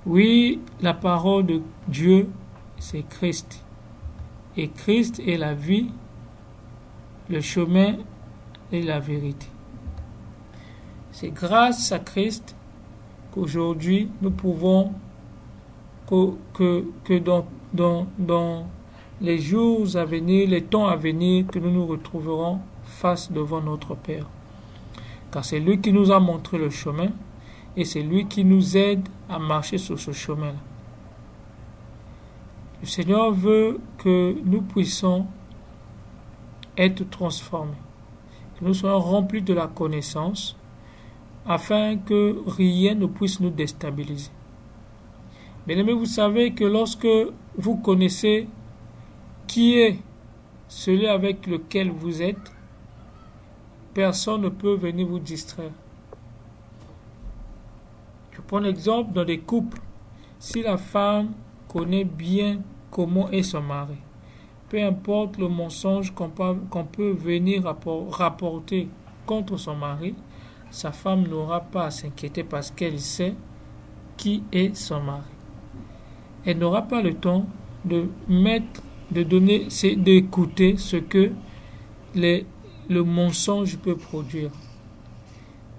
Oui, la parole de Dieu, c'est Christ. Et Christ est la vie, le chemin et la vérité. C'est grâce à Christ qu'aujourd'hui nous pouvons, que dans les jours à venir, les temps à venir, que nous nous retrouverons face devant notre Père. Car c'est lui qui nous a montré le chemin et c'est lui qui nous aide à marcher sur ce chemin-là. Le Seigneur veut que nous puissions être transformés, que nous soyons remplis de la connaissance, afin que rien ne puisse nous déstabiliser. Bien-aimés, vous savez que lorsque vous connaissez qui est celui avec lequel vous êtes, personne ne peut venir vous distraire. Je prends l'exemple dans des couples. Si la femme connaît bien comment est son mari, peu importe le mensonge qu'on peut venir rapporter contre son mari, sa femme n'aura pas à s'inquiéter parce qu'elle sait qui est son mari. Elle n'aura pas le temps d'écouter ce que le mensonge peut produire.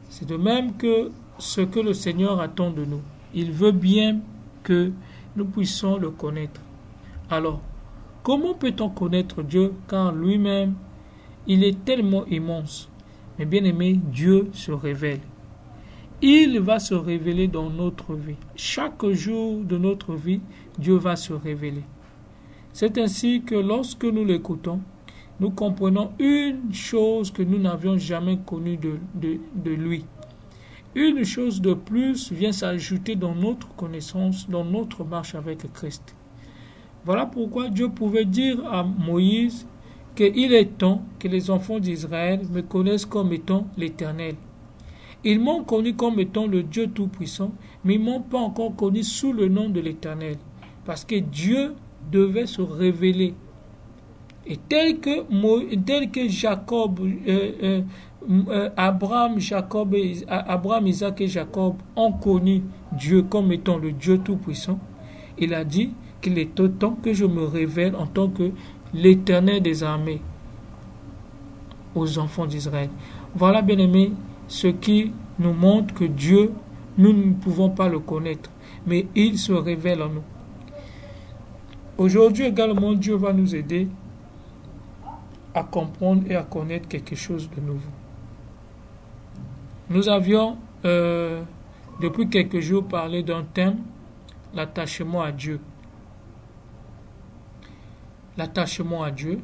C'est de même que ce que le Seigneur attend de nous. Il veut bien que nous puissions le connaître. Alors, comment peut-on connaître Dieu car lui-même, il est tellement immense. Mais bien aimé, Dieu se révèle. Il va se révéler dans notre vie. Chaque jour de notre vie, Dieu va se révéler. C'est ainsi que lorsque nous l'écoutons, nous comprenons une chose que nous n'avions jamais connue de lui. Une chose de plus vient s'ajouter dans notre connaissance, dans notre marche avec Christ. Voilà pourquoi Dieu pouvait dire à Moïse qu'il est temps que les enfants d'Israël me connaissent comme étant l'Éternel. Ils m'ont connu comme étant le Dieu Tout-Puissant, mais ils ne m'ont pas encore connu sous le nom de l'Éternel, parce que Dieu devait se révéler. Et tel que Jacob, Abraham, Isaac et Jacob ont connu Dieu comme étant le Dieu Tout-Puissant, il a dit qu'il est temps que je me révèle en tant que l'Éternel des armées aux enfants d'Israël. Voilà, bien-aimés, ce qui nous montre que Dieu, nous ne pouvons pas le connaître, mais il se révèle en nous. Aujourd'hui également, Dieu va nous aider à comprendre et à connaître quelque chose de nouveau. Nous avions, depuis quelques jours, parlé d'un thème, l'attachement à Dieu. L'attachement à Dieu.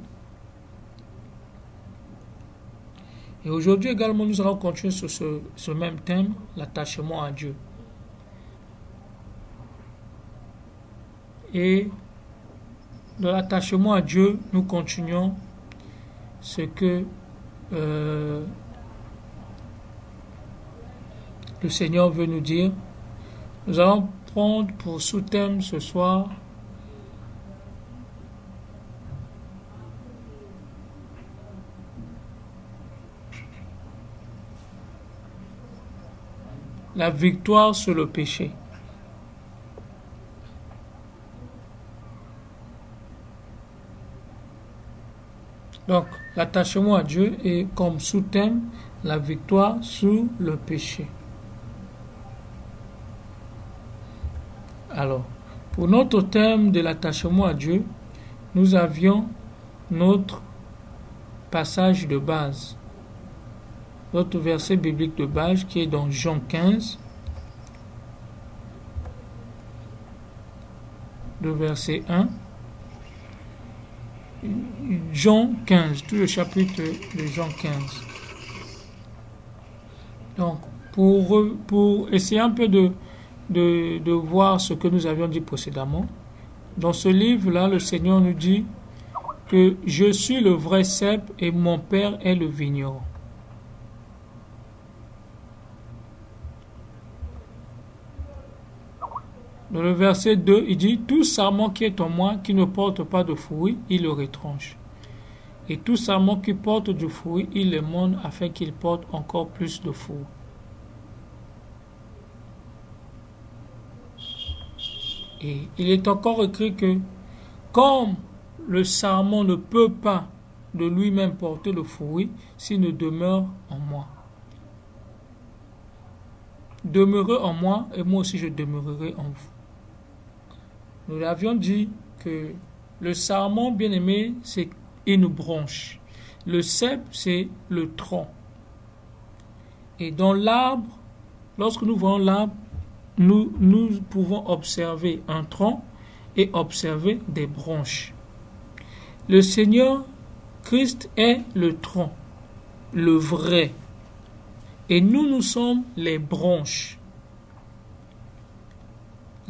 Et aujourd'hui également, nous allons continuer sur ce même thème, l'attachement à Dieu. Et de l'attachement à Dieu, nous continuons ce que le Seigneur veut nous dire. Nous allons prendre pour sous-thème ce soir la victoire sur le péché. Donc, l'attachement à Dieu est comme sous-thème la victoire sur le péché. Alors, pour notre thème de l'attachement à Dieu, nous avions notre passage de base, notre verset biblique de base qui est dans Jean 15, le verset 1. Jean 15, tout le chapitre de Jean 15. Donc, pour essayer un peu de voir ce que nous avions dit précédemment, dans ce livre-là, le Seigneur nous dit que je suis le vrai cep et mon Père est le vigneron. Dans le verset 2, il dit « Tout sarment qui est en moi, qui ne porte pas de fruit, il le retranche. Et tout sarment qui porte du fruit, il le monte afin qu'il porte encore plus de fruits. » Et il est encore écrit que comme le sarment ne peut pas de lui-même porter le fruit s'il ne demeure en moi. Demeurez en moi et moi aussi je demeurerai en vous. Nous l'avions dit que le sarment, bien aimé, c'est une branche. Le cep, c'est le tronc. Et dans l'arbre, lorsque nous voyons l'arbre, nous pouvons observer un tronc et observer des branches. Le Seigneur Christ est le tronc, le vrai. Et nous sommes les branches.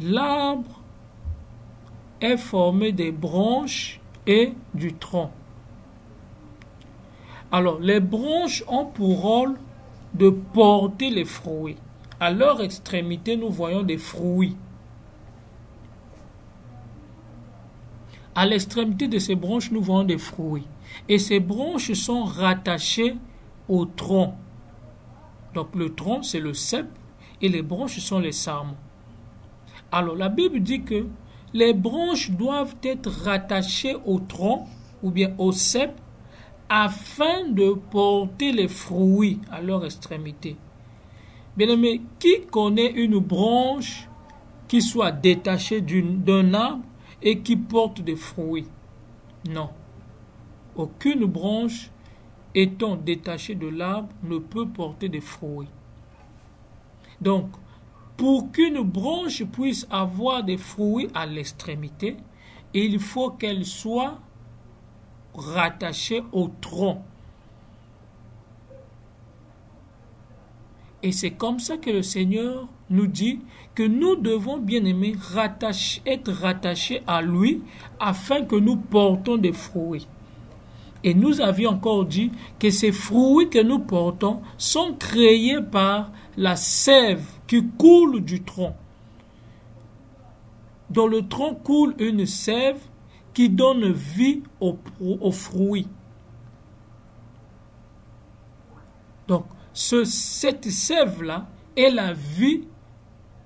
L'arbre est formé des branches et du tronc. Alors, les branches ont pour rôle de porter les fruits. À leur extrémité, nous voyons des fruits. À l'extrémité de ces branches, nous voyons des fruits. Et ces branches sont rattachées au tronc. Donc le tronc, c'est le cep, et les branches sont les sarments. Alors la Bible dit que les branches doivent être rattachées au tronc, ou bien au cep, afin de porter les fruits à leur extrémité. Bien-aimé, qui connaît une branche qui soit détachée d'un arbre et qui porte des fruits? Non. Aucune branche étant détachée de l'arbre ne peut porter des fruits. Donc, pour qu'une branche puisse avoir des fruits à l'extrémité, il faut qu'elle soit rattachée au tronc. Et c'est comme ça que le Seigneur nous dit que nous devons, bien aimés, être rattachés à lui afin que nous portons des fruits. Et nous avions encore dit que ces fruits que nous portons sont créés par la sève qui coule du tronc. Dans le tronc coule une sève qui donne vie aux fruits. Donc, cette sève-là est la vie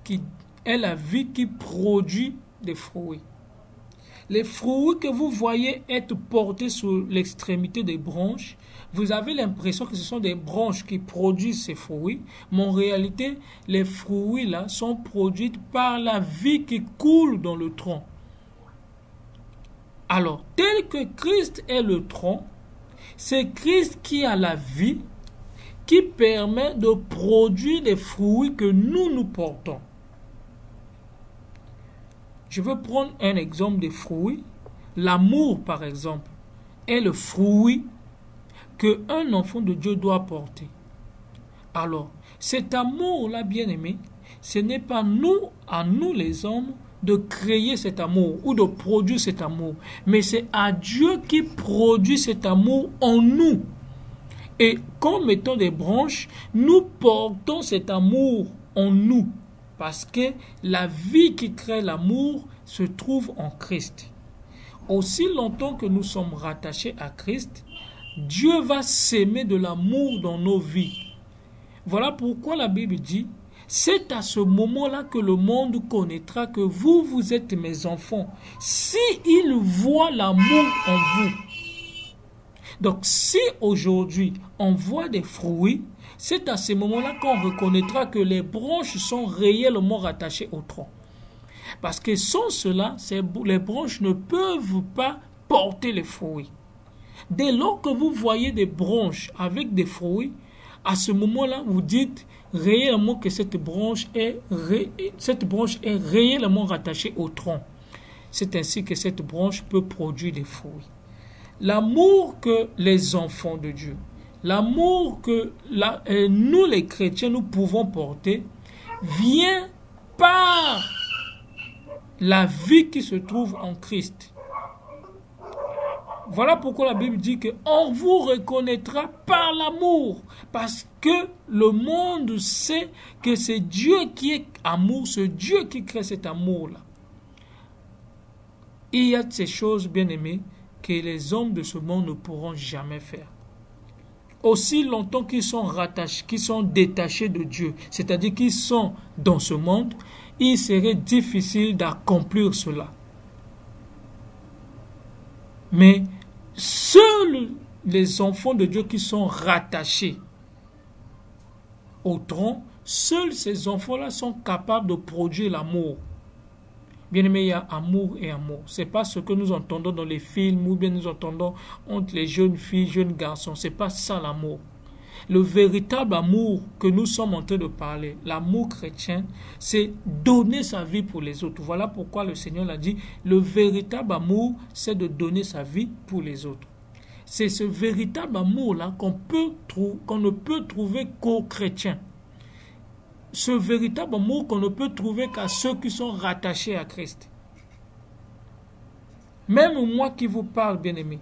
qui produit des fruits. Les fruits que vous voyez être portés sur l'extrémité des branches, vous avez l'impression que ce sont des branches qui produisent ces fruits, mais en réalité, les fruits-là sont produits par la vie qui coule dans le tronc. Alors, tel que Christ est le tronc, c'est Christ qui a la vie, qui permet de produire les fruits que nous portons. Je veux prendre un exemple de fruits. L'amour, par exemple, est le fruit qu'un enfant de Dieu doit porter. Alors, cet amour-là, bien-aimé, ce n'est pas à nous les hommes, de créer cet amour ou de produire cet amour, mais c'est à Dieu qui produit cet amour en nous. Et comme étant des branches, nous portons cet amour en nous. Parce que la vie qui crée l'amour se trouve en Christ. Aussi longtemps que nous sommes rattachés à Christ, Dieu va s'aimer de l'amour dans nos vies. Voilà pourquoi la Bible dit, c'est à ce moment-là que le monde connaîtra que vous êtes mes enfants, si il voit l'amour en vous. Donc si aujourd'hui on voit des fruits, c'est à ce moment-là qu'on reconnaîtra que les branches sont réellement rattachées au tronc. Parce que sans cela, les branches ne peuvent pas porter les fruits. Dès lors que vous voyez des branches avec des fruits, à ce moment-là, vous dites réellement que cette branche est réellement rattachée au tronc. C'est ainsi que cette branche peut produire des fruits. L'amour que les enfants de Dieu, l'amour que nous les chrétiens nous pouvons porter vient par la vie qui se trouve en Christ. Voilà pourquoi la Bible dit qu'on vous reconnaîtra par l'amour, parce que le monde sait que c'est Dieu qui est amour, c'est Dieu qui crée cet amour-là. Il y a ces choses, bien aimées, que les hommes de ce monde ne pourront jamais faire. Aussi longtemps qu'ils sont rattachés, qu'ils sont détachés de Dieu, c'est-à-dire qu'ils sont dans ce monde, il serait difficile d'accomplir cela. Mais seuls les enfants de Dieu qui sont rattachés au tronc, seuls ces enfants-là sont capables de produire l'amour. Bien aimé, il y a amour et amour. Ce n'est pas ce que nous entendons dans les films ou bien nous entendons entre les jeunes filles, jeunes garçons. Ce n'est pas ça l'amour. Le véritable amour que nous sommes en train de parler, l'amour chrétien, c'est donner sa vie pour les autres. Voilà pourquoi le Seigneur l'a dit, le véritable amour, c'est de donner sa vie pour les autres. C'est ce véritable amour-là qu'on ne peut trouver qu'aux chrétiens. Ce véritable amour qu'on ne peut trouver qu'à ceux qui sont rattachés à Christ. Même moi qui vous parle, bien-aimé,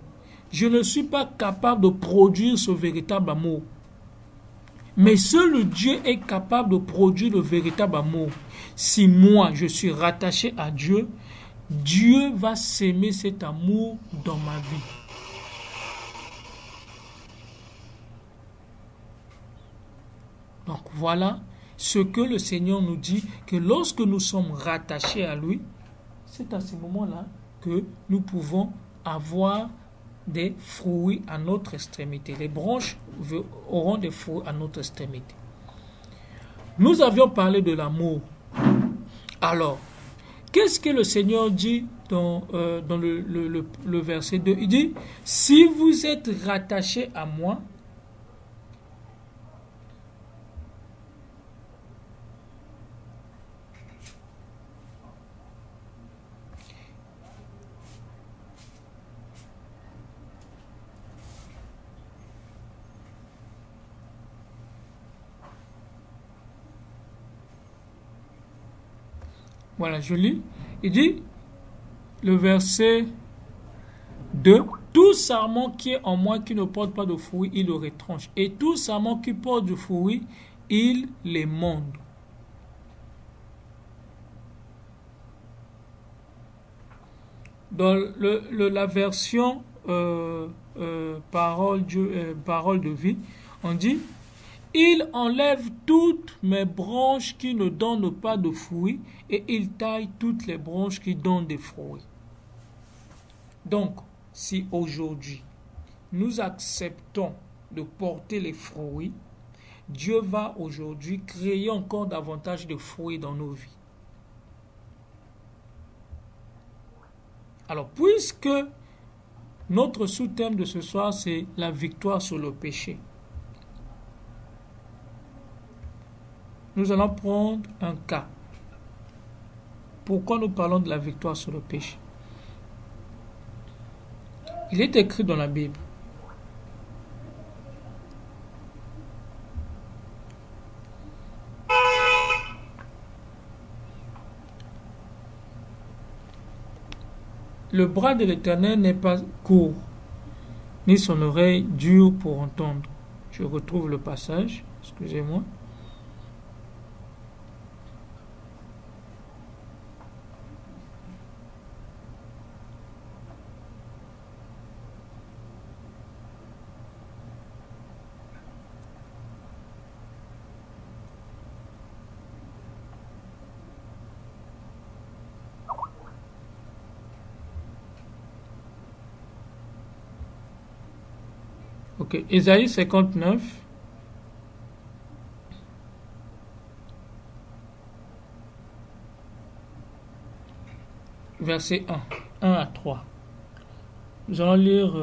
je ne suis pas capable de produire ce véritable amour. Mais seul Dieu est capable de produire le véritable amour. Si moi, je suis rattaché à Dieu, Dieu va s'aimer cet amour dans ma vie. Donc voilà ce que le Seigneur nous dit, que lorsque nous sommes rattachés à lui, c'est à ce moment-là que nous pouvons avoir des fruits à notre extrémité. Les branches auront des fruits à notre extrémité. Nous avions parlé de l'amour. Alors, qu'est-ce que le Seigneur dit dans le verset 2? Il dit, si vous êtes rattachés à moi, voilà, je lis. Il dit, le verset 2, tout sarment qui est en moi qui ne porte pas de fruits, il le retranche. Et tout sarment qui porte du fruit, il l'émonde. Dans la version parole de vie, on dit, il enlève toutes mes branches qui ne donnent pas de fruits et il taille toutes les branches qui donnent des fruits. Donc, si aujourd'hui nous acceptons de porter les fruits, Dieu va aujourd'hui créer encore davantage de fruits dans nos vies. Alors, puisque notre sous-thème de ce soir, c'est la victoire sur le péché, nous allons prendre un cas. Pourquoi nous parlons de la victoire sur le péché? Il est écrit dans la Bible. Le bras de l'Éternel n'est pas court, ni son oreille dure pour entendre. Je retrouve le passage, excusez-moi. Ok, Ésaïe 59. Verset 1 à 3. Nous allons lire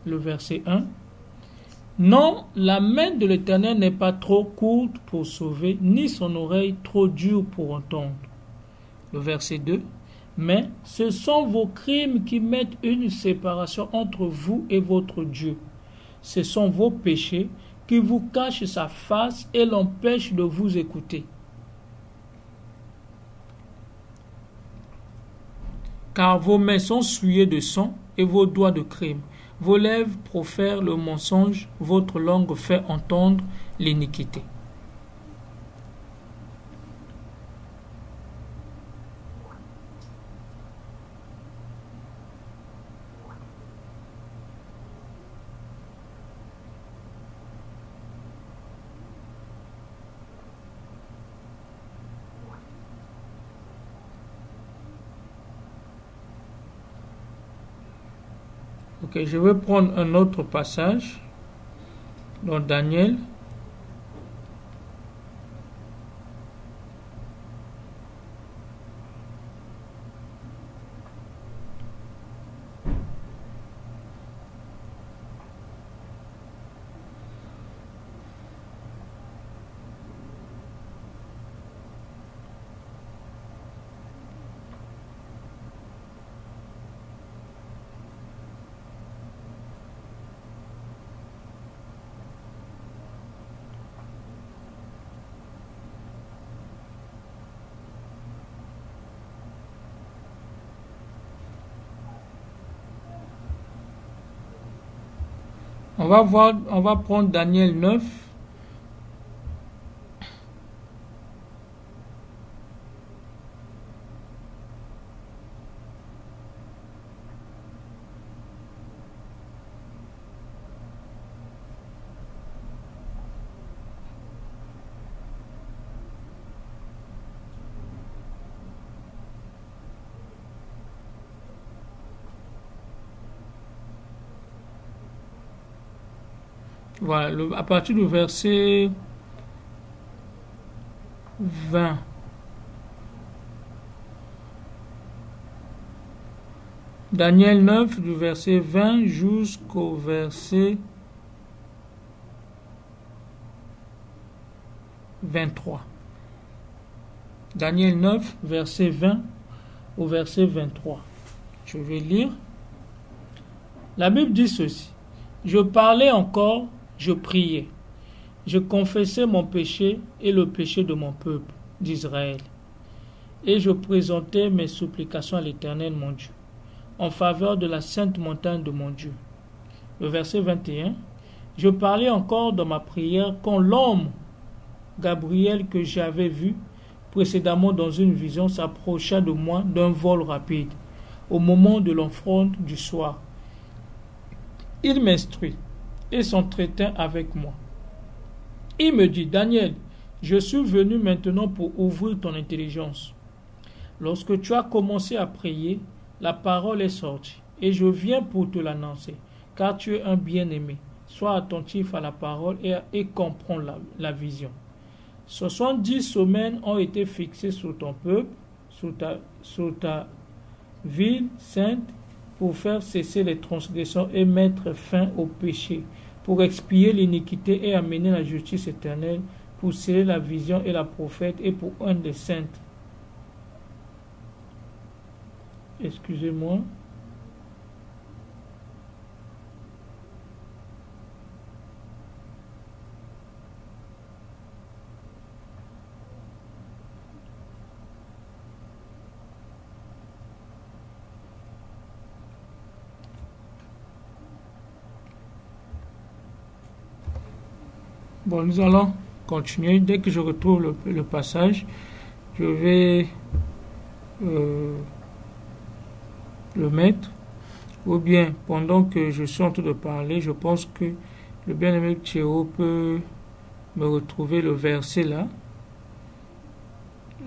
le verset 1. Non, la main de l'Éternel n'est pas trop courte pour sauver, ni son oreille trop dure pour entendre. Le verset 2. Mais ce sont vos crimes qui mettent une séparation entre vous et votre Dieu. Ce sont vos péchés qui vous cachent sa face et l'empêchent de vous écouter. Car vos mains sont souillées de sang et vos doigts de crime. Vos lèvres profèrent le mensonge, votre langue fait entendre l'iniquité. Ok, je vais prendre un autre passage dans Daniel. On va prendre Daniel 9. Voilà, à partir du verset 20. Daniel 9, du verset 20 jusqu'au verset 23. Daniel 9, verset 20 au verset 23. Je vais lire. La Bible dit ceci. Je parlais encore, je priais. Je confessais mon péché et le péché de mon peuple, d'Israël. Et je présentais mes supplications à l'Éternel, mon Dieu, en faveur de la sainte montagne de mon Dieu. Le verset 21. Je parlais encore dans ma prière quand l'homme, Gabriel, que j'avais vu précédemment dans une vision, s'approcha de moi d'un vol rapide, au moment de l'offrande du soir. Il m'instruit et s'entretint avec moi. Il me dit, Daniel, je suis venu maintenant pour ouvrir ton intelligence. Lorsque tu as commencé à prier, la parole est sortie, et je viens pour te l'annoncer, car tu es un bien-aimé. Sois attentif à la parole et comprends la vision. 70 semaines ont été fixées sur ton peuple, sur ta ville sainte, pour faire cesser les transgressions et mettre fin au péché, pour expier l'iniquité et amener la justice éternelle, pour sceller la vision et la prophète et pour un des saintes. Excusez-moi. Bon, nous allons continuer. Dès que je retrouve le passage, je vais le mettre. Ou bien, pendant que je suis en train de parler, je pense que le bien-aimé Théo peut me retrouver le verset là.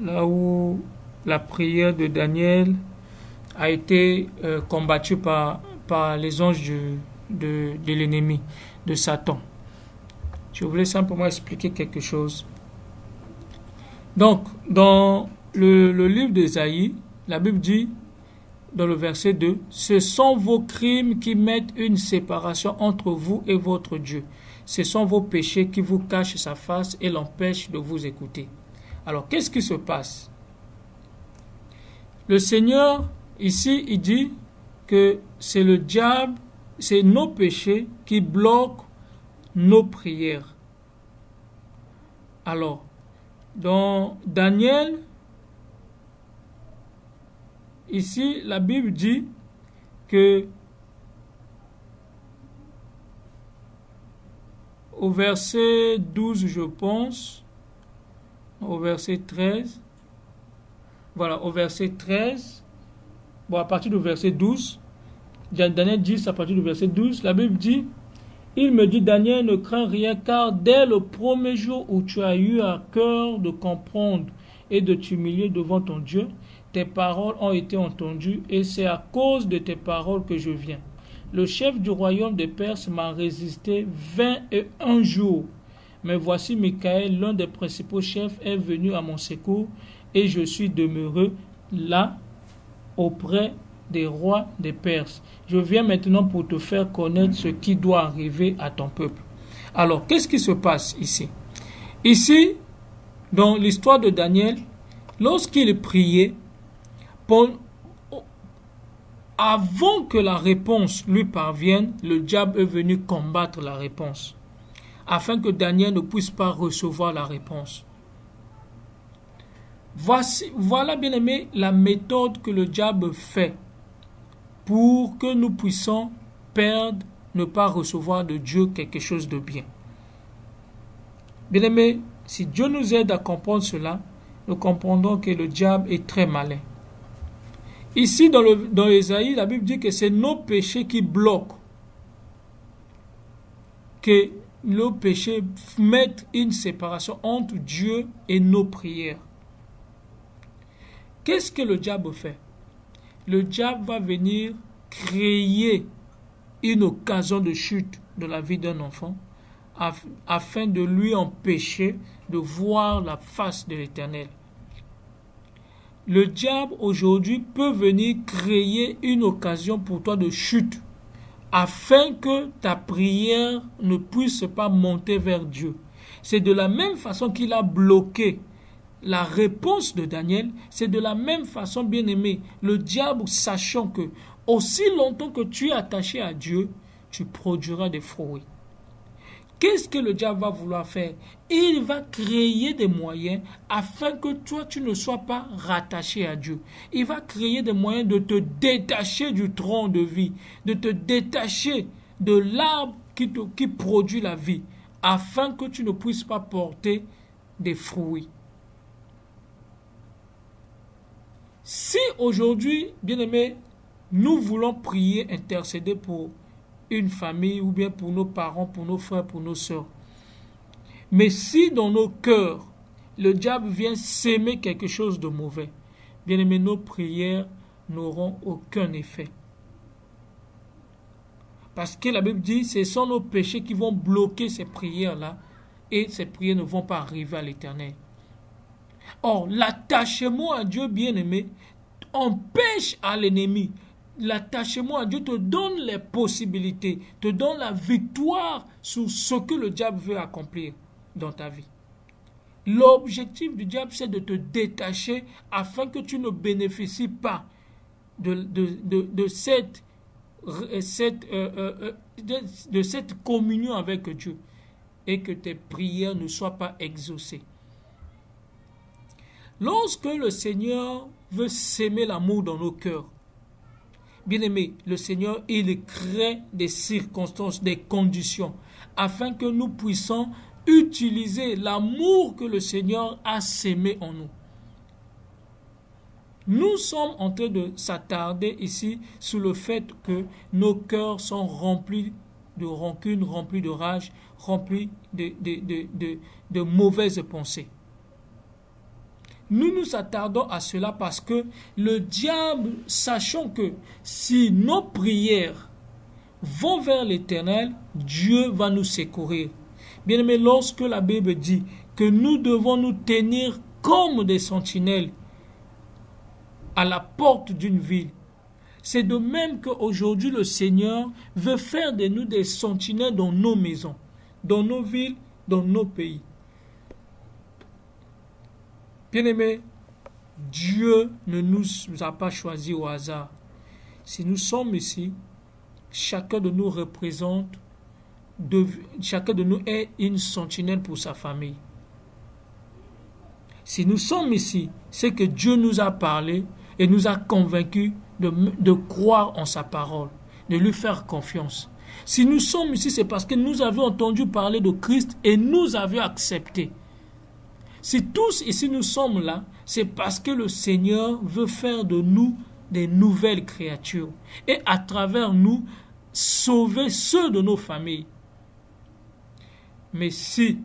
Là où la prière de Daniel a été combattue par les anges de l'ennemi, de Satan. Je voulais simplement expliquer quelque chose. Donc, dans le livre d'Ésaïe, la Bible dit, dans le verset 2, « Ce sont vos crimes qui mettent une séparation entre vous et votre Dieu. Ce sont vos péchés qui vous cachent sa face et l'empêchent de vous écouter. » Alors, qu'est-ce qui se passe? Le Seigneur, ici, il dit que c'est le diable, c'est nos péchés qui bloquent nos prières. Alors, dans Daniel, ici, la Bible dit que au verset 12, je pense, au verset 13, voilà, au verset 13, bon, à partir du verset 12, Daniel 10, à partir du verset 12, la Bible dit, il me dit, Daniel, ne crains rien, car dès le premier jour où tu as eu à cœur de comprendre et de t'humilier devant ton Dieu, tes paroles ont été entendues, et c'est à cause de tes paroles que je viens. Le chef du royaume des Perses m'a résisté 21 jours. Mais voici Michaël, l'un des principaux chefs, est venu à mon secours et je suis demeuré là auprès des rois des Perses. Je viens maintenant pour te faire connaître ce qui doit arriver à ton peuple. Alors, qu'est-ce qui se passe ici? Ici, dans l'histoire de Daniel, lorsqu'il priait, avant que la réponse lui parvienne, le diable est venu combattre la réponse, afin que Daniel ne puisse pas recevoir la réponse. Voilà, bien aimé, la méthode que le diable fait pour que nous puissions perdre, ne pas recevoir de Dieu quelque chose de bien. Bien aimé, si Dieu nous aide à comprendre cela, nous comprendrons que le diable est très malin. Ici, dans Ésaïe, la Bible dit que c'est nos péchés qui bloquent, que nos péchés mettent une séparation entre Dieu et nos prières. Qu'est-ce que le diable fait? Le diable va venir créer une occasion de chute de la vie d'un enfant afin de lui empêcher de voir la face de l'Éternel. Le diable aujourd'hui peut venir créer une occasion pour toi de chute afin que ta prière ne puisse pas monter vers Dieu. C'est de la même façon qu'il a bloqué la réponse de Daniel, c'est de la même façon, bien-aimé, le diable, sachant que aussi longtemps que tu es attaché à Dieu, tu produiras des fruits. Qu'est-ce que le diable va vouloir faire? Il va créer des moyens afin que toi, tu ne sois pas rattaché à Dieu. Il va créer des moyens de te détacher du tronc de vie, de te détacher de l'arbre qui produit la vie, afin que tu ne puisses pas porter des fruits. Si aujourd'hui, bien-aimés, nous voulons prier, intercéder pour une famille ou bien pour nos parents, pour nos frères, pour nos sœurs, mais si dans nos cœurs, le diable vient s'aimer quelque chose de mauvais, bien-aimés, nos prières n'auront aucun effet. Parce que la Bible dit, ce sont nos péchés qui vont bloquer ces prières-là et ces prières ne vont pas arriver à l'Éternel. Or, l'attachement à Dieu, bien-aimé, empêche à l'ennemi. L'attachement à Dieu te donne les possibilités, te donne la victoire sur ce que le diable veut accomplir dans ta vie. L'objectif du diable, c'est de te détacher afin que tu ne bénéficies pas de cette communion avec Dieu et que tes prières ne soient pas exaucées. Lorsque le Seigneur veut s'aimer l'amour dans nos cœurs, bien-aimé, le Seigneur, il crée des circonstances, des conditions, afin que nous puissions utiliser l'amour que le Seigneur a sémé en nous. Nous sommes en train de s'attarder ici sur le fait que nos cœurs sont remplis de rancune, remplis de rage, remplis de mauvaises pensées. Nous nous attardons à cela parce que le diable, sachant que si nos prières vont vers l'Éternel, Dieu va nous secourir. Bien aimé, lorsque la Bible dit que nous devons nous tenir comme des sentinelles à la porte d'une ville, c'est de même qu'aujourd'hui le Seigneur veut faire de nous des sentinelles dans nos maisons, dans nos villes, dans nos pays. Bien-aimés, Dieu ne nous a pas choisis au hasard. Si nous sommes ici, chacun de nous représente, chacun de nous est une sentinelle pour sa famille. Si nous sommes ici, c'est que Dieu nous a parlé et nous a convaincus de croire en sa parole, de lui faire confiance. Si nous sommes ici, c'est parce que nous avons entendu parler de Christ et nous avions accepté. Si tous ici nous sommes là, c'est parce que le Seigneur veut faire de nous des nouvelles créatures et à travers nous, sauver ceux de nos familles. Mais si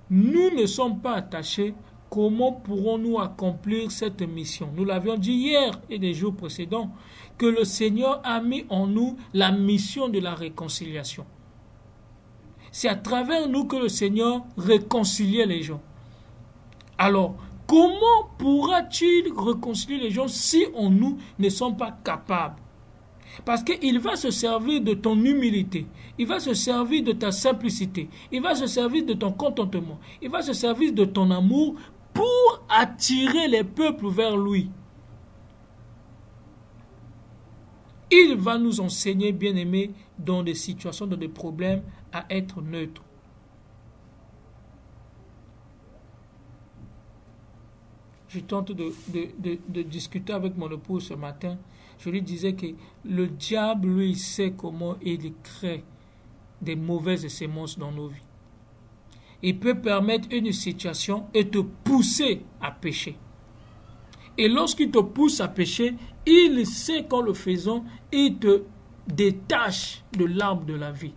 nous ne sommes pas attachés, comment pourrons-nous accomplir cette mission? Nous l'avions dit hier et les jours précédents, que le Seigneur a mis en nous la mission de la réconciliation. C'est à travers nous que le Seigneur réconciliait les gens. Alors, comment pourra-t-il réconcilier les gens si nous ne sommes pas capables? Parce qu'il va se servir de ton humilité, il va se servir de ta simplicité, il va se servir de ton contentement, il va se servir de ton amour pour attirer les peuples vers lui. Il va nous enseigner, bien-aimés, dans des situations, dans des problèmes, à être neutre. Je tente de discuter avec mon épouse ce matin. Je lui disais que le diable, lui, il sait comment il crée des mauvaises semences dans nos vies. Il peut permettre une situation et te pousser à pécher. Et lorsqu'il te pousse à pécher, il sait qu'en le faisant, il te détache de l'arbre de la vie.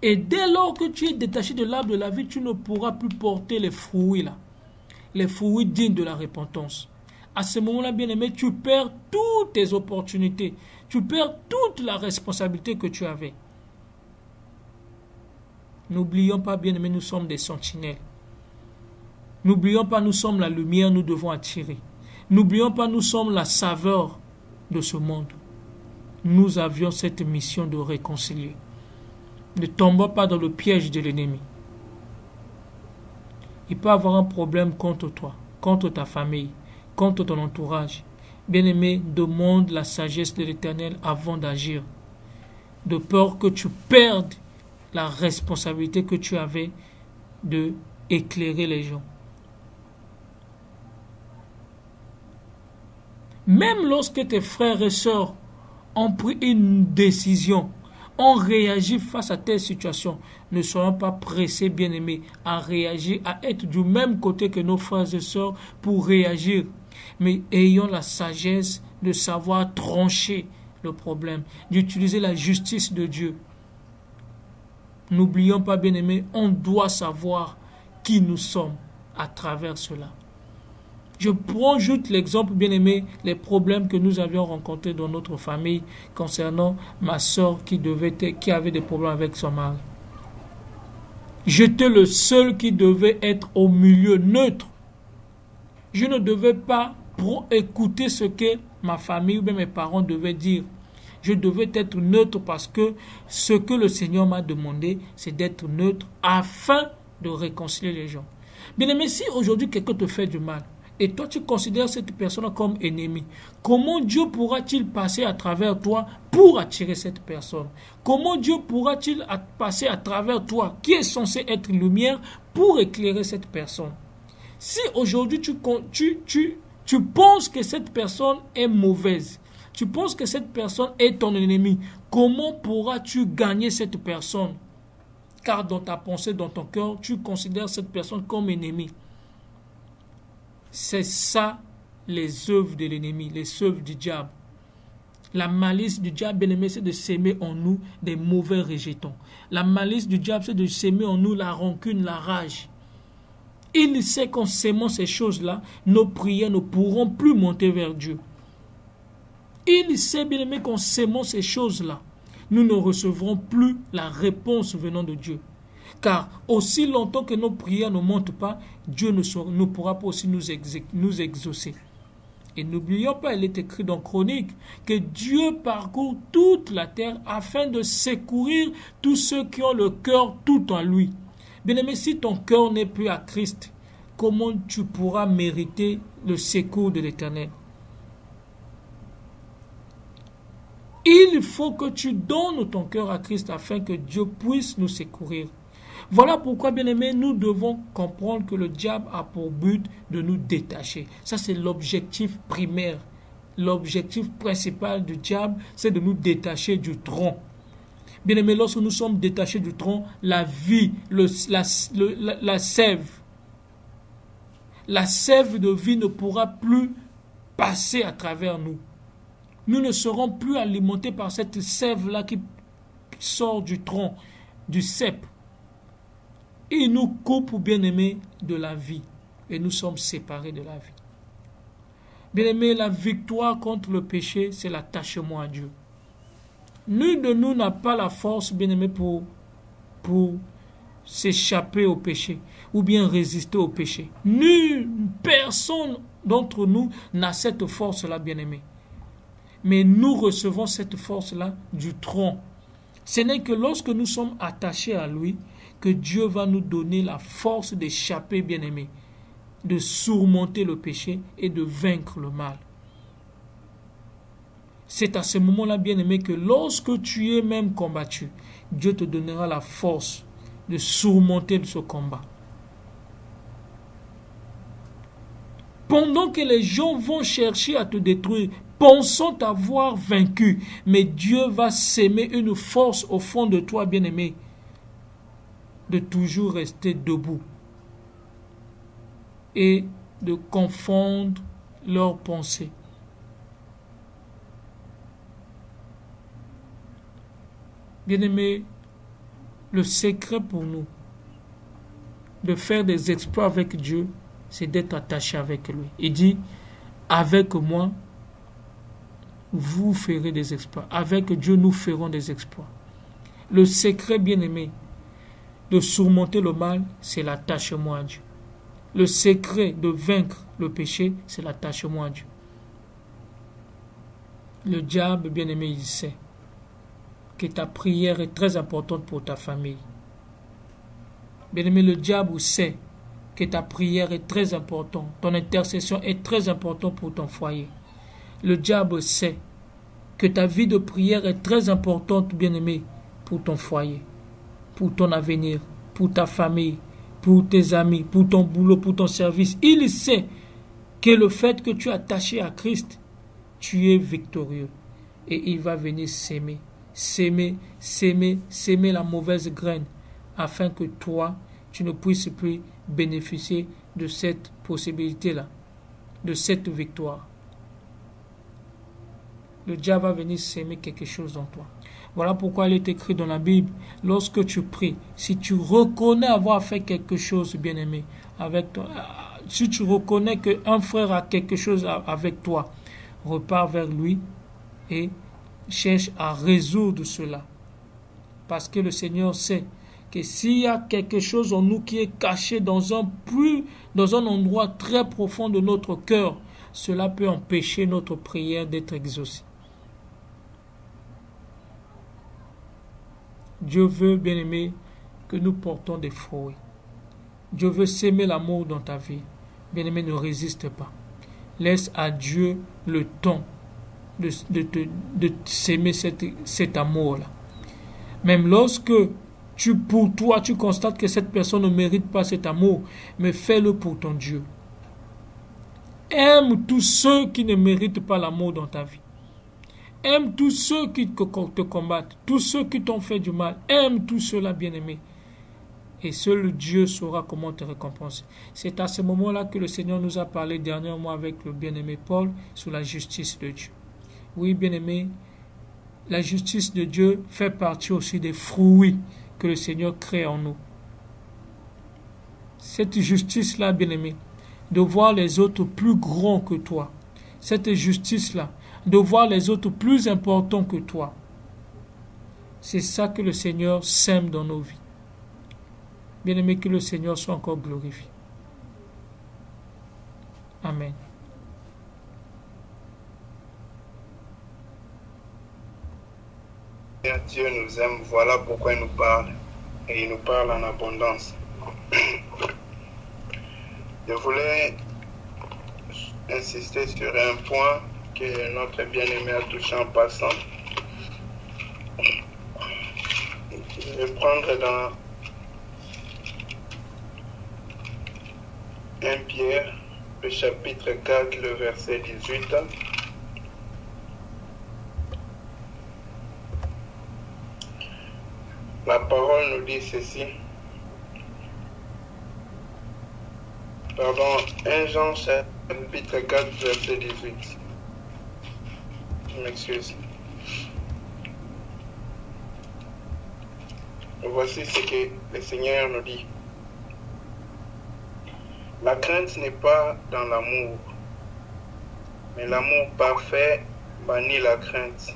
Et dès lors que tu es détaché de l'arbre de la vie, tu ne pourras plus porter les fruits là. Les fruits dignes de la repentance. À ce moment-là, bien-aimé, tu perds toutes tes opportunités. Tu perds toute la responsabilité que tu avais. N'oublions pas, bien-aimé, nous sommes des sentinelles. N'oublions pas, nous sommes la lumière, nous devons attirer. N'oublions pas, nous sommes la saveur de ce monde. Nous avions cette mission de réconcilier. Ne tombons pas dans le piège de l'ennemi. Il peut avoir un problème contre toi, contre ta famille, contre ton entourage. Bien-aimé, demande la sagesse de l'Éternel avant d'agir. De peur que tu perdes la responsabilité que tu avais de éclairer les gens. Même lorsque tes frères et sœurs ont pris une décision, ont réagi face à telle situation, ne soyons pas pressés, bien-aimés, à réagir, à être du même côté que nos frères et sœurs pour réagir. Mais ayons la sagesse de savoir trancher le problème, d'utiliser la justice de Dieu. N'oublions pas, bien-aimés, on doit savoir qui nous sommes à travers cela. Je prends juste l'exemple, bien-aimé, les problèmes que nous avions rencontrés dans notre famille concernant ma soeur qui avait des problèmes avec son mari. J'étais le seul qui devait être au milieu neutre. Je ne devais pas écouter ce que ma famille ou bien mes parents devaient dire. Je devais être neutre parce que ce que le Seigneur m'a demandé, c'est d'être neutre afin de réconcilier les gens. Bien-aimé, si aujourd'hui quelqu'un te fait du mal, et toi tu considères cette personne comme ennemie, comment Dieu pourra-t-il passer à travers toi pour attirer cette personne? Comment Dieu pourra-t-il passer à travers toi, qui est censé être lumière, pour éclairer cette personne? Si aujourd'hui tu penses que cette personne est mauvaise, tu penses que cette personne est ton ennemi, comment pourras-tu gagner cette personne? Car dans ta pensée, dans ton cœur, tu considères cette personne comme ennemie. C'est ça les œuvres de l'ennemi, les œuvres du diable. La malice du diable, bien-aimé, c'est de s'aimer en nous des mauvais rejetons. La malice du diable, c'est de s'aimer en nous la rancune, la rage. Il sait qu'en s'aimant ces choses-là, nos prières ne pourront plus monter vers Dieu. Il sait, bien-aimé, qu'en s'aimant ces choses-là, nous ne recevrons plus la réponse venant de Dieu. Car aussi longtemps que nos prières ne montent pas, Dieu ne pourra pas aussi nous exaucer. Et n'oublions pas, il est écrit dans Chronique que Dieu parcourt toute la terre afin de secourir tous ceux qui ont le cœur tout en lui. Bien-aimé, si ton cœur n'est plus à Christ, comment tu pourras mériter le secours de l'Éternel? Il faut que tu donnes ton cœur à Christ afin que Dieu puisse nous secourir. Voilà pourquoi, bien-aimés, nous devons comprendre que le diable a pour but de nous détacher. Ça, c'est l'objectif primaire. L'objectif principal du diable, c'est de nous détacher du tronc. Bien-aimés, lorsque nous sommes détachés du tronc, la vie, la sève de vie ne pourra plus passer à travers nous. Nous ne serons plus alimentés par cette sève-là qui sort du tronc, du cep. Il nous coupe, bien-aimés, de la vie. et nous sommes séparés de la vie. Bien-aimé, la victoire contre le péché, c'est l'attachement à Dieu. Nul de nous n'a pas la force, bien-aimé, pour s'échapper au péché ou bien résister au péché. Nul, personne d'entre nous n'a cette force-là, bien-aimé. Mais nous recevons cette force-là du trône. Ce n'est que lorsque nous sommes attachés à lui que Dieu va nous donner la force d'échapper, bien-aimé, de surmonter le péché et de vaincre le mal. C'est à ce moment-là, bien-aimé, que lorsque tu es même combattu, Dieu te donnera la force de surmonter ce combat. Pendant que les gens vont chercher à te détruire, pensant t'avoir vaincu, mais Dieu va s'aimer une force au fond de toi, bien-aimé, de toujours rester debout et de confondre leurs pensées. Bien-aimé, le secret pour nous de faire des exploits avec Dieu, c'est d'être attaché avec lui. Il dit, avec moi, vous ferez des exploits. Avec Dieu, nous ferons des exploits. Le secret, bien-aimé, de surmonter le mal, c'est l'attachement à Dieu. Le secret de vaincre le péché, c'est l'attachement à Dieu. Le diable, bien-aimé, il sait que ta prière est très importante pour ta famille. Bien-aimé, le diable sait que ta prière est très importante. Ton intercession est très importante pour ton foyer. Le diable sait que ta vie de prière est très importante, bien-aimé, pour ton foyer, pour ton avenir, pour ta famille, pour tes amis, pour ton boulot, pour ton service. Il sait que le fait que tu es attaché à Christ, tu es victorieux. Et il va venir s'aimer la mauvaise graine, afin que toi, tu ne puisses plus bénéficier de cette possibilité-là, de cette victoire. Le diable va venir s'aimer quelque chose dans toi. Voilà pourquoi il est écrit dans la Bible, lorsque tu pries, si tu reconnais avoir fait quelque chose, bien-aimé, avec toi, si tu reconnais qu'un frère a quelque chose avec toi, repars vers lui et cherche à résoudre cela. Parce que le Seigneur sait que s'il y a quelque chose en nous qui est caché dans un endroit très profond de notre cœur, cela peut empêcher notre prière d'être exaucée. Dieu veut, bien-aimé, que nous portons des fruits. Dieu veut s'aimer l'amour dans ta vie. Bien-aimé, ne résiste pas. Laisse à Dieu le temps de s'aimer cet amour-là. Même lorsque pour toi, tu constates que cette personne ne mérite pas cet amour, mais fais-le pour ton Dieu. Aime tous ceux qui ne méritent pas l'amour dans ta vie. Aime tous ceux qui te combattent, tous ceux qui t'ont fait du mal. Aime tous ceux-là, bien-aimés. Et seul Dieu saura comment te récompenser. C'est à ce moment-là que le Seigneur nous a parlé dernièrement avec le bien-aimé Paul sur la justice de Dieu. Oui, bien-aimé, la justice de Dieu fait partie aussi des fruits que le Seigneur crée en nous. Cette justice-là, bien-aimé, de voir les autres plus grands que toi. Cette justice-là, de voir les autres plus importants que toi. C'est ça que le Seigneur sème dans nos vies. Bien-aimé, que le Seigneur soit encore glorifié. Amen. Dieu nous aime, voilà pourquoi il nous parle. Et il nous parle en abondance. Je voulais insister sur un point que notre bien-aimé a touché en passant. Je vais prendre dans 1 Pierre, le chapitre 4, le verset 18. La parole nous dit ceci. Pardon, 1 Jean chapitre 4, verset 18. Je m'excuse. Voici ce que le Seigneur nous dit. La crainte n'est pas dans l'amour, mais l'amour parfait bannit la crainte.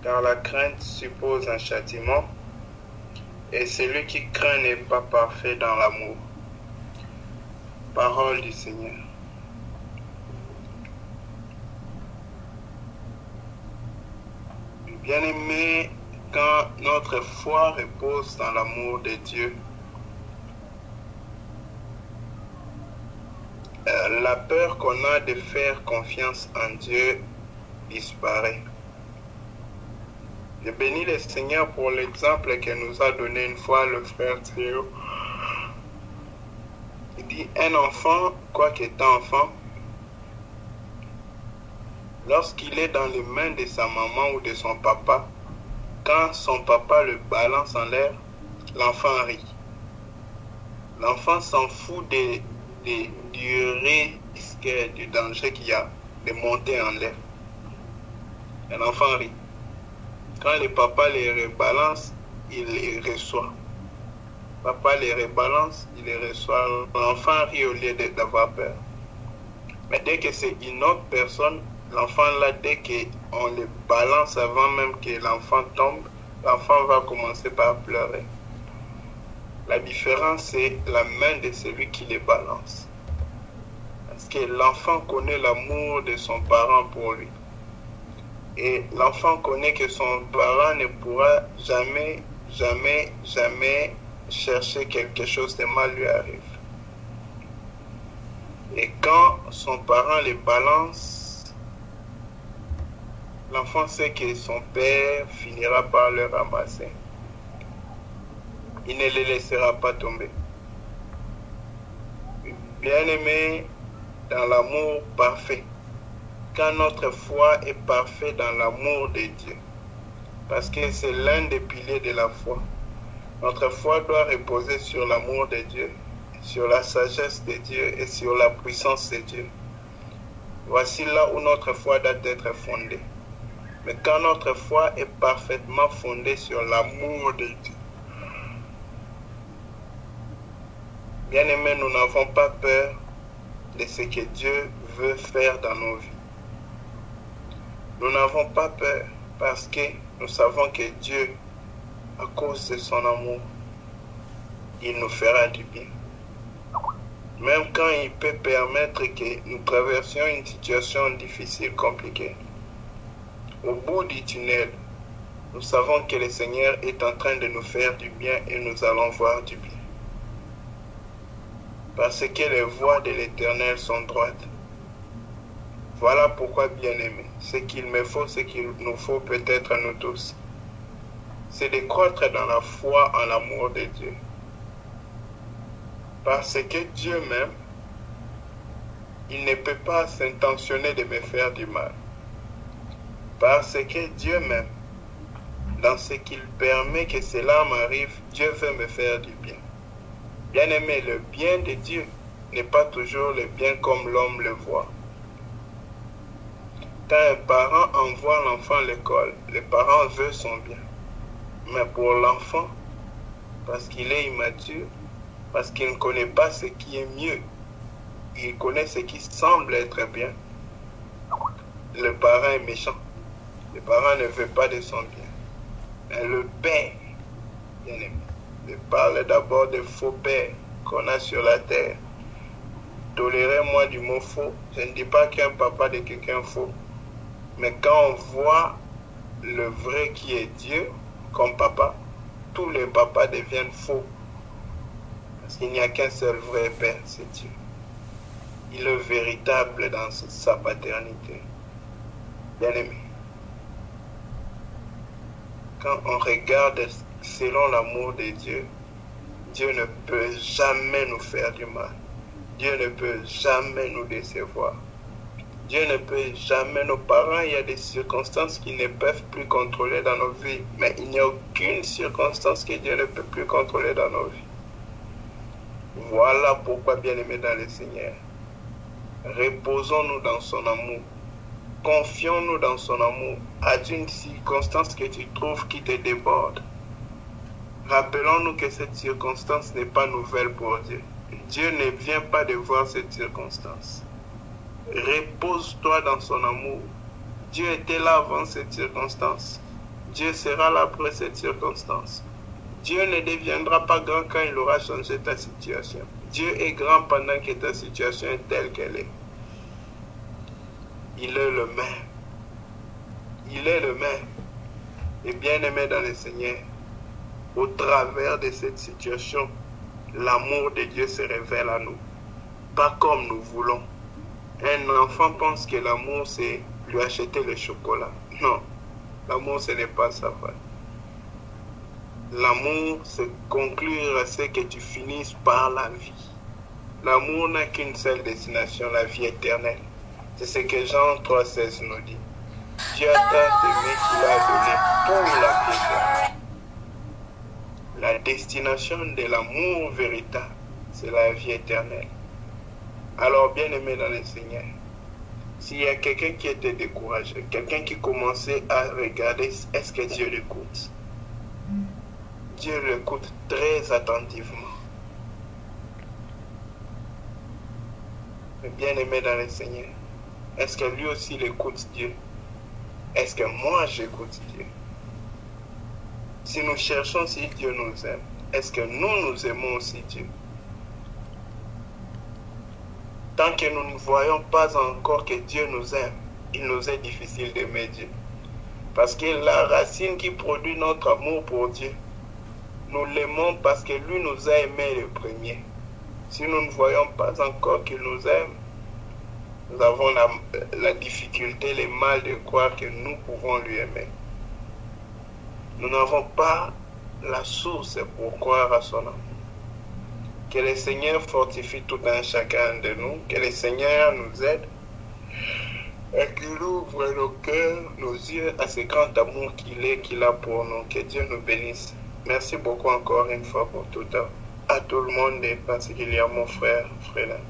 Car la crainte suppose un châtiment, et celui qui craint n'est pas parfait dans l'amour. Parole du Seigneur. Bien-aimés, quand notre foi repose dans l'amour de Dieu, la peur qu'on a de faire confiance en Dieu disparaît. Je bénis le Seigneur pour l'exemple que nous a donné une fois le frère Théo. Il dit, un enfant, quoique étant enfant, lorsqu'il est dans les mains de sa maman ou de son papa, quand son papa le balance en l'air, l'enfant rit. L'enfant s'en fout du risque, du danger qu'il y a de monter en l'air. Et l'enfant rit. Quand le papa les rebalance, il les reçoit. Papa les rebalance, il les reçoit. L'enfant rit au lieu d'avoir peur. Mais dès que c'est une autre personne, l'enfant là, dès qu'on le balance avant même que l'enfant tombe, l'enfant va commencer par pleurer. La différence, c'est la main de celui qui les balance. Parce que l'enfant connaît l'amour de son parent pour lui. Et l'enfant connaît que son parent ne pourra jamais chercher quelque chose de mal lui arrive. Et quand son parent les balance, l'enfant sait que son père finira par le ramasser. Il ne les laissera pas tomber. Bien-aimé, dans l'amour parfait, quand notre foi est parfaite dans l'amour de Dieu, parce que c'est l'un des piliers de la foi. Notre foi doit reposer sur l'amour de Dieu, sur la sagesse de Dieu et sur la puissance de Dieu. Voici là où notre foi doit être fondée. Mais quand notre foi est parfaitement fondée sur l'amour de Dieu, bien-aimés, nous n'avons pas peur de ce que Dieu veut faire dans nos vies. Nous n'avons pas peur parce que nous savons que Dieu, à cause de son amour, il nous fera du bien. Même quand il peut permettre que nous traversions une situation difficile, compliquée, au bout du tunnel, nous savons que le Seigneur est en train de nous faire du bien et nous allons voir du bien. Parce que les voies de l'Éternel sont droites. Voilà pourquoi, bien-aimés, ce qu'il me faut, ce qu'il nous faut peut-être à nous tous, c'est de croître dans la foi en l'amour de Dieu. Parce que Dieu même, il ne peut pas s'intentionner de me faire du mal. Parce que Dieu même, dans ce qu'il permet que cela m'arrive, Dieu veut me faire du bien. Bien-aimé, le bien de Dieu n'est pas toujours le bien comme l'homme le voit. Quand un parent envoie l'enfant à l'école, le parent veut son bien. Mais pour l'enfant, parce qu'il est immature, parce qu'il ne connaît pas ce qui est mieux, il connaît ce qui semble être bien, le parent est méchant. Le parent ne veut pas de son bien. Mais le père, bien-aimé, je parle d'abord des faux pères qu'on a sur la terre. Tolérez-moi du mot faux. Je ne dis pas qu'un papa de quelqu'un faux. Mais quand on voit le vrai qui est Dieu comme papa, tous les papas deviennent faux. Parce qu'il n'y a qu'un seul vrai père, c'est Dieu. Il est véritable dans sa paternité. Bien-aimé, quand on regarde selon l'amour de Dieu, Dieu ne peut jamais nous faire du mal. Dieu ne peut jamais nous décevoir. Dieu ne peut jamais, nos parents, il y a des circonstances qu'ils ne peuvent plus contrôler dans nos vies. Mais il n'y a aucune circonstance que Dieu ne peut plus contrôler dans nos vies. Voilà pourquoi, bien-aimés dans le Seigneur, reposons-nous dans son amour. Confions-nous dans son amour. As-tu une circonstance que tu trouves qui te déborde? Rappelons-nous que cette circonstance n'est pas nouvelle pour Dieu. Dieu ne vient pas de voir cette circonstance. Repose-toi dans son amour. Dieu était là avant cette circonstance. Dieu sera là après cette circonstance. Dieu ne deviendra pas grand quand il aura changé ta situation. Dieu est grand pendant que ta situation est telle qu'elle est. Il est le même. Il est le même. Et bien-aimé dans le Seigneur, au travers de cette situation, l'amour de Dieu se révèle à nous. Pas comme nous voulons. Un enfant pense que l'amour, c'est lui acheter le chocolat. Non, l'amour, ce n'est pas ça. L'amour, c'est conclure à ce que tu finisses par la vie. L'amour n'a qu'une seule destination, la vie éternelle. C'est ce que Jean 3,16 nous dit. Dieu a tant aimé qu'il a donné pour la vie éternelle. La destination de l'amour véritable, c'est la vie éternelle. Alors, bien-aimé dans le Seigneur, s'il y a quelqu'un qui était découragé, quelqu'un qui commençait à regarder, est-ce que Dieu l'écoute? Dieu l'écoute très attentivement. Mais bien-aimé dans le Seigneur, est-ce que lui aussi l'écoute Dieu? Est-ce que moi j'écoute Dieu? Si nous cherchons si Dieu nous aime, est-ce que nous aimons aussi Dieu? Tant que nous ne voyons pas encore que Dieu nous aime, il nous est difficile d'aimer Dieu. Parce que la racine qui produit notre amour pour Dieu, nous l'aimons parce que lui nous a aimés le premier. Si nous ne voyons pas encore qu'il nous aime, nous avons la difficulté, le mal de croire que nous pouvons lui aimer. Nous n'avons pas la source pour croire à son amour. Que le Seigneur fortifie tout un chacun de nous, que le Seigneur nous aide et qu'il ouvre nos cœurs, nos yeux à ce grand amour qu'il a pour nous. Que Dieu nous bénisse. Merci beaucoup encore une fois pour tout à tout le monde et particulièrement mon frère Frédéric.